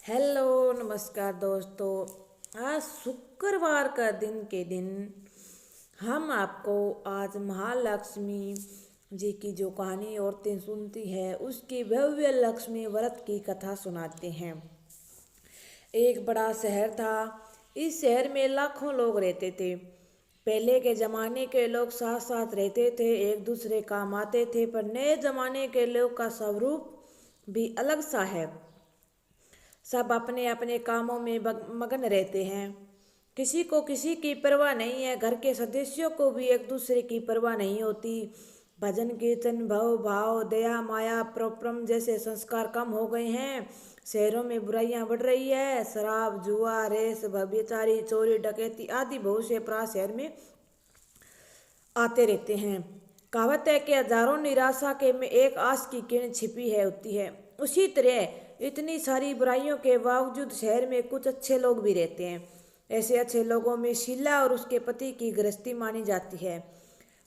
Hello नमस्कार दोस्तों। आज शुक्रवार का दिन के दिन हम आपको आज महालक्ष्मी जी की जो कहानी औरतें सुनती है उसकी भव्य लक्ष्मी व्रत की कथा सुनाते हैं। एक बड़ा शहर था। इस शहर में लाखों लोग रहते थे। पहले के ज़माने के लोग साथ साथ रहते थे, एक दूसरे काम आते थे, पर नए ज़माने के लोग का स्वरूप भी अलग सा है। सब अपने अपने कामों में मगन रहते हैं। किसी को किसी की परवाह नहीं है। घर के सदस्यों को भी एक दूसरे की परवाह नहीं होती। भजन कीर्तन भव भाव दया माया पराक्रम जैसे संस्कार कम हो गए हैं। शहरों में बुराइयां बढ़ रही है। शराब जुआ रेस व्यभिचारी चोरी डकैती आदि बहुत से अपराध शहर में आते रहते हैं। कहावत है कि हजारों निराशा के में एक आस की किरण छिपी है होती है। उसी तरह इतनी सारी बुराइयों के बावजूद शहर में कुछ अच्छे लोग भी रहते हैं। ऐसे अच्छे लोगों में शीला और उसके पति की गृहस्थी मानी जाती है।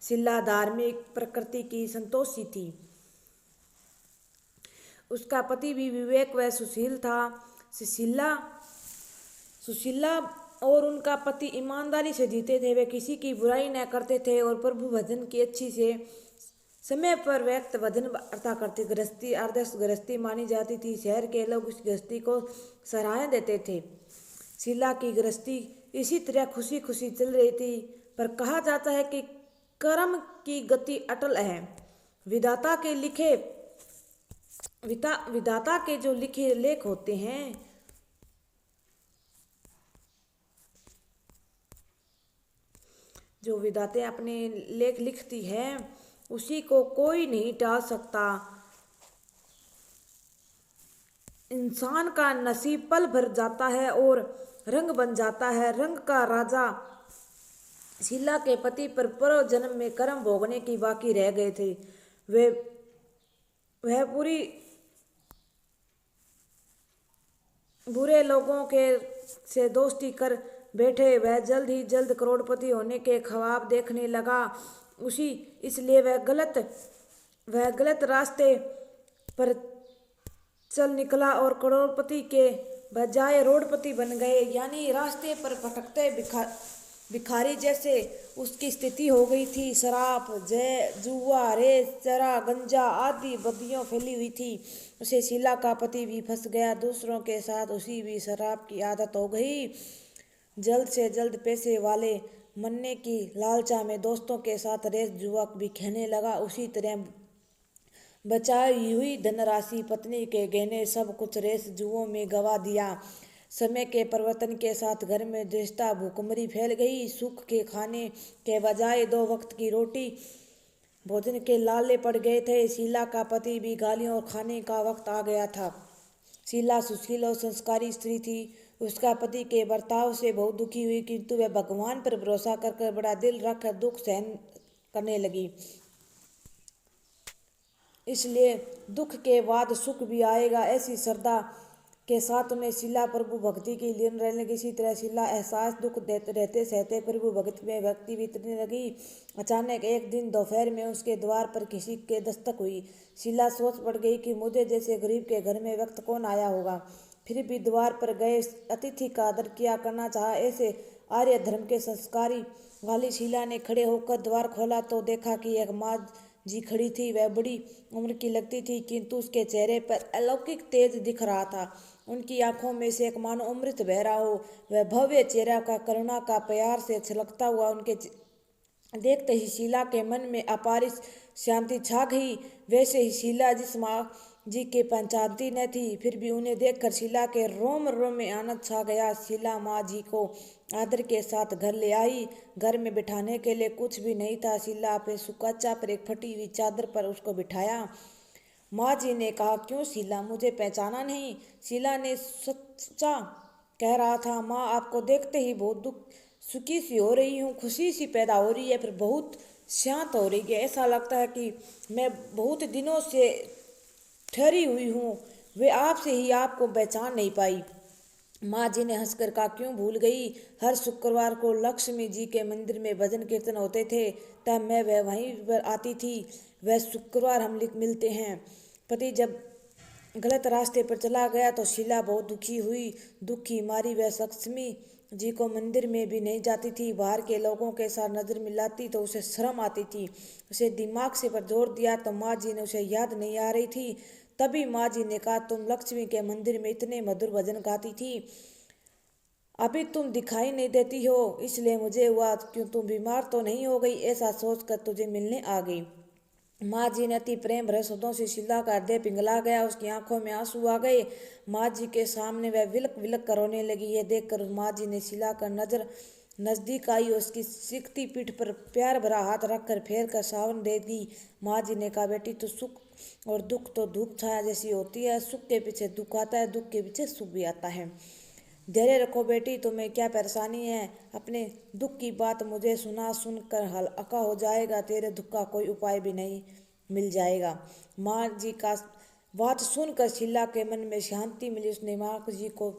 शीला धार्मिक प्रकृति की संतोषी थी। उसका पति भी विवेक व सुशील था। सुशीला सुशीला और उनका पति ईमानदारी से जीते थे। वे किसी की बुराई न करते थे और प्रभु भजन की अच्छी से समय पर व्यक्त भजन अर्था करते। गृहस्थी आदर्श गृहस्थी मानी जाती थी। शहर के लोग उस गृहस्थी को सराहना देते थे। शीला की गृहस्थी इसी तरह खुशी खुशी चल रही थी, पर कहा जाता है कि कर्म की गति अटल है। विधाता के लिखे विधाता के जो लिखे लेख होते हैं जो विधाते अपने लेख लिखती है उसी को कोई नहीं टाल सकता। इंसान का नसीब पल भर जाता है और रंग बन जाता है। रंग का राजा शीला के पति पर पूर्व जन्म में कर्म भोगने की बाकी रह गए थे। वे वह पूरी बुरे लोगों के से दोस्ती कर बैठे। वह जल्द ही जल्द करोड़पति होने के ख्वाब देखने लगा। उसी इसलिए वह गलत रास्ते पर चल निकला और करोड़पति के बजाय रोडपति बन गए, यानी रास्ते पर भटकते भिखारी जैसे उसकी स्थिति हो गई थी। शराब जय जुआ रेस चरा गंजा आदि बदियों फैली हुई थी। उसे शीला का पति भी फंस गया। दूसरों के साथ उसी भी शराब की आदत हो गई। जल्द से जल्द पैसे वाले बनने की लालचा में दोस्तों के साथ रेस जुआ भी खेलने लगा। उसी तरह बचाई हुई धनराशि पत्नी के गहने सब कुछ रेस जुओं में गवा दिया। समय के परिवर्तन के साथ घर में दृष्टा भूखमरी फैल गई। सुख के खाने के बजाय 2 वक्त की रोटी भोजन के लाले पड़ गए थे। शीला का पति भी गालियों और खाने का वक्त आ गया था। शीला सुशील और संस्कारी स्त्री थी। उसका पति के बर्ताव से बहुत दुखी हुई, किंतु वह भगवान पर भरोसा कर बड़ा दिल रखकर दुख सहन करने लगी। इसलिए दुख के बाद सुख भी आएगा ऐसी श्रद्धा के साथ उन्हें शीला प्रभु भक्ति की लीन रहने लगी। इसी तरह शीला एहसास दुख देते रहते सहते प्रभु भक्ति में भक्ति बीतने लगी। अचानक एक दिन दोपहर में उसके द्वार पर किसी के दस्तक हुई। शीला सोच पड़ गई कि मुझे जैसे गरीब के घर में वक्त कौन आया होगा। फिर भी द्वार पर गए अतिथि का आदर किया करना चाहा। ऐसे आर्य धर्म के संस्कारी वाली शीला ने खड़े होकर द्वार खोला तो देखा कि एक माँ जी खड़ी थी। वह बड़ी उम्र की लगती थी, किंतु उसके चेहरे पर अलौकिक तेज दिख रहा था। उनकी आंखों में से एक मानो अमृत बह रहा हो। वह भव्य चेहरा का करुणा का प्यार से छलकता हुआ उनके देखते ही शीला के मन में अपार शांति छा गई। वैसे ही शीला जिस माँ जी के पहचानती न थी, फिर भी उन्हें देखकर शीला के रोम रोम में आनंद छा गया। शीला माँ जी को आदर के साथ घर ले आई। घर में बिठाने के लिए कुछ भी नहीं था। शीला पे सुकाचा पर एक फटी हुई चादर पर उसको बिठाया। माँ जी ने कहा, क्यों शीला, मुझे पहचाना नहीं? शीला ने सच्चा कह रहा था, माँ आपको देखते ही बहुत दुख सुखी सी हो रही हूँ, खुशी सी पैदा हो रही है, फिर बहुत शांत हो रही है। ऐसा लगता है कि मैं बहुत दिनों से ठहरी हुई हूँ। वे आपसे ही आपको पहचान नहीं पाई। माँ जी ने हंसकर कहा, क्यों भूल गई? हर शुक्रवार को लक्ष्मी जी के मंदिर में भजन कीर्तन होते थे, तब मैं वह वहीं पर आती थी। वह शुक्रवार हम मिलते हैं। पति जब गलत रास्ते पर चला गया तो शीला बहुत दुखी हुई। दुखी मारी वह लक्ष्मी जी को मंदिर में भी नहीं जाती थी। बाहर के लोगों के साथ नजर मिलाती तो उसे शर्म आती थी। उसे दिमाग से पर जोर दिया तो माँ जी ने उसे याद नहीं आ रही थी। तभी माँ जी ने कहा, तुम लक्ष्मी के मंदिर में इतने मधुर भजन गाती थी, अभी तुम दिखाई नहीं देती हो, इसलिए मुझे हुआ क्यों तुम बीमार तो नहीं हो गई, ऐसा सोचकर तुझे मिलने आ गई। माँ जी ने अति प्रेम भरे शब्दों से शीला का हृदय पिघला गया। उसकी आंखों में आंसू आ गए। माँ जी के सामने वह विलक विलक कर रोने लगी। ये देखकर माँ जी ने शीला का नजर नजदीक आई। उसकी सिकती पीठ पर प्यार भरा हाथ रखकर फेर कर सावन दे दी। माँ जी ने कहा, बेटी तो सुख और दुख तो धूप छाया जैसी होती है, सुख के पीछे दुख आता है, दुख के पीछे सुख भी आता है। धैर्य रखो बेटी, तुम्हें क्या परेशानी है, अपने दुख की बात मुझे सुनकर हल्का हो जाएगा, तेरे दुख का कोई उपाय भी नहीं मिल जाएगा। माँ जी का बात सुनकर शीला के मन में शांति मिली। उसने माँ जी को,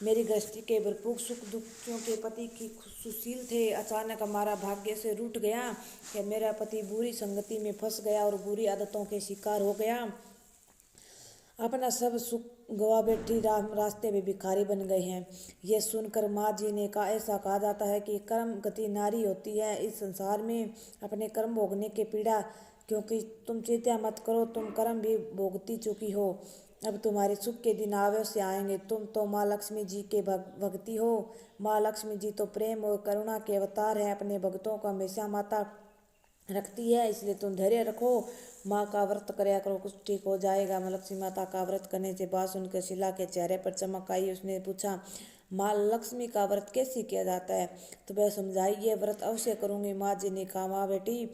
मेरी गृहस्थी के भरपूर सुख दुखों के पति की सुशील थे, अचानक हमारा भाग्य से रूठ गया कि मेरा पति बुरी संगति में फंस गया और बुरी आदतों के शिकार हो गया, अपना सब सुख गवा बैठी, रास्ते में भिखारी बन गए हैं। यह सुनकर माँ जी ने कहा, ऐसा कहा जाता है कि कर्म गति नारी होती है इस संसार में, अपने कर्म भोगने के पीड़ा, क्योंकि तुम चिंता मत करो, तुम कर्म भी भोगती चुकी हो, अब तुम्हारे सुख के दिन अवश्य आएंगे। तुम तो माँ लक्ष्मी जी के भक्ति हो। माँ लक्ष्मी जी तो प्रेम और करुणा के अवतार है, अपने भक्तों को हमेशा माता रखती है, इसलिए तुम धैर्य रखो, माँ का व्रत कराया करो, कुछ ठीक हो जाएगा। माँ लक्ष्मी माता का व्रत करने से बात सुनकर शीला के चेहरे पर चमक आई। उसने पूछा, माँ लक्ष्मी का व्रत कैसे किया जाता है, तो वह समझाइए। व्रत अवश्य करूँगी, माँ जी ने कहा। माँ बेटी,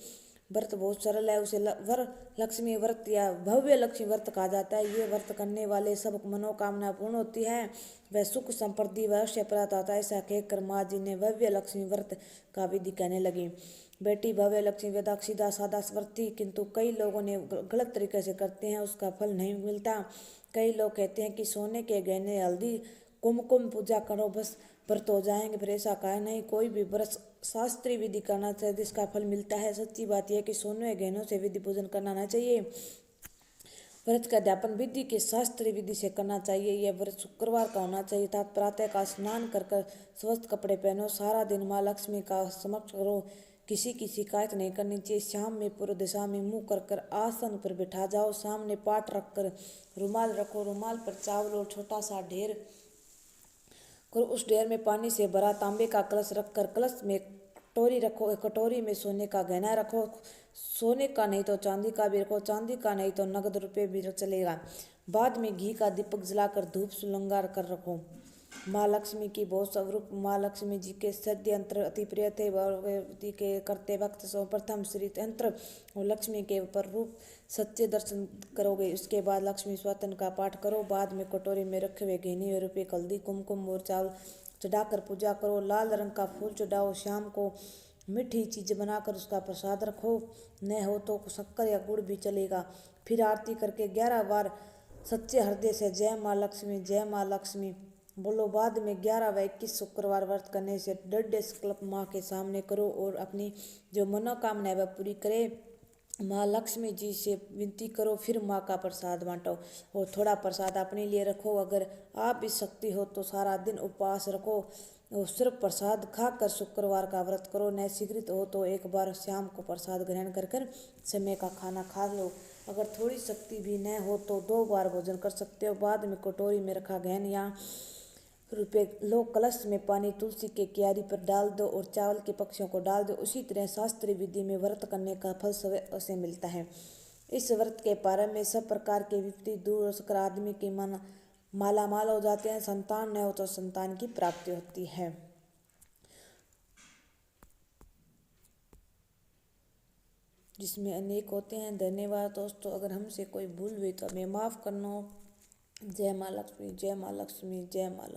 व्रत बहुत सरल है, उसे लक्ष्मी व्रत या भव्य लक्ष्मी व्रत कहा जाता है। ये व्रत करने वाले सब मनोकामना पूर्ण होती है, वह सुख संपत्ति अवश्य प्राप्त आता है। ऐसा कहकर माँ जी ने भव्य लक्ष्मी व्रत का विधि कहने लगी। बेटी, भव्य लक्ष्मी व्रत सीधा साधा व्रत थी, किंतु कई लोगों ने गलत तरीके से करते हैं, उसका फल नहीं मिलता। कई लोग कहते हैं कि सोने के गहने, हल्दी, कुमकुम पूजा करो बस व्रत हो जाएंगे, फिर ऐसा कहा नहीं, कोई भी व्रत शास्त्रीय विधि करना चाहिए जिसका फल मिलता है। सच्ची बात यह है कि सोने गहनों से विधि पूजन करना नहीं चाहिए। व्रत का अध्यापन विधि के शास्त्रीय विधि से करना चाहिए। यह व्रत शुक्रवार का होना चाहिए, अर्थात प्रातः का स्नान कर स्वस्थ कपड़े पहनो, सारा दिन माँ लक्ष्मी का समक्ष करो, किसी की शिकायत नहीं करनी चाहिए। शाम में पूर्व दिशा में मुंह कर आसन पर बैठा जाओ, सामने पाट रखकर रुमाल रखो, रुमाल पर चावल और छोटा सा ढेर करो, उस ढेर में पानी से भरा तांबे का कलश रखकर कलश में कटोरी रखो, एक कटोरी में सोने का गहना रखो, सोने का नहीं तो चांदी का भी रखो, चांदी का नहीं तो नगद रुपये भी चलेगा। बाद में घी का दीपक जलाकर धूप सुलंगार कर रखो। माँ लक्ष्मी की बहुत स्वरूप, माँ लक्ष्मी जी के सद्य यंत्र अति प्रिय थे। विधि के करते वक्त सर्वप्रथम श्री यंत्र और लक्ष्मी के पर रूप सच्चे दर्शन करोगे। उसके बाद लक्ष्मी स्वतन का पाठ करो। बाद में कटोरे में रखे हुए गहने रुपये, हल्दी, कुमकुम और चावल चढ़ाकर पूजा करो। लाल रंग का फूल चढ़ाओ। शाम को मीठी चीज़ बनाकर उसका प्रसाद रखो, न हो तो शक्कर या गुड़ भी चलेगा। फिर आरती करके 11 बार सच्चे हृदय से जय माँ लक्ष्मी, जय माँ लक्ष्मी बोलो। बाद में 11 व 21 शुक्रवार व्रत करने से दृढ़ संकल्प माँ के सामने करो और अपनी जो मनोकामना है वह पूरी करे। माँ लक्ष्मी जी से विनती करो, फिर माँ का प्रसाद बांटो और थोड़ा प्रसाद अपने लिए रखो। अगर आप भी शक्ति हो तो सारा दिन उपवास रखो और सिर्फ प्रसाद खाकर शुक्रवार का व्रत करो। न शीघ्रित हो तो एक बार शाम को प्रसाद ग्रहण कर समय का खाना खा लो। अगर थोड़ी शक्ति भी न हो तो 2 बार भोजन कर सकते हो। बाद में कटोरी में रखा गहन या रुपये लो, कलश में पानी तुलसी के क्यारी पर डाल दो और चावल के पक्षियों को डाल दो। उसी तरह शास्त्रीय विधि में व्रत करने का फल अवश्य मिलता है। इस व्रत के प्रारंभ में सब प्रकार के विपत्ति दूर होकर आदमी के मन मालामाल हो जाते हैं। संतान न हो तो संतान की प्राप्ति होती है। जिसमें अनेक होते हैं। धन्यवाद दोस्तों, अगर हमसे कोई भूल हुई तो हमें माफ़ करना। जय माँ लक्ष्मी, जय माँ लक्ष्मी, जय माँ लक्ष्मी।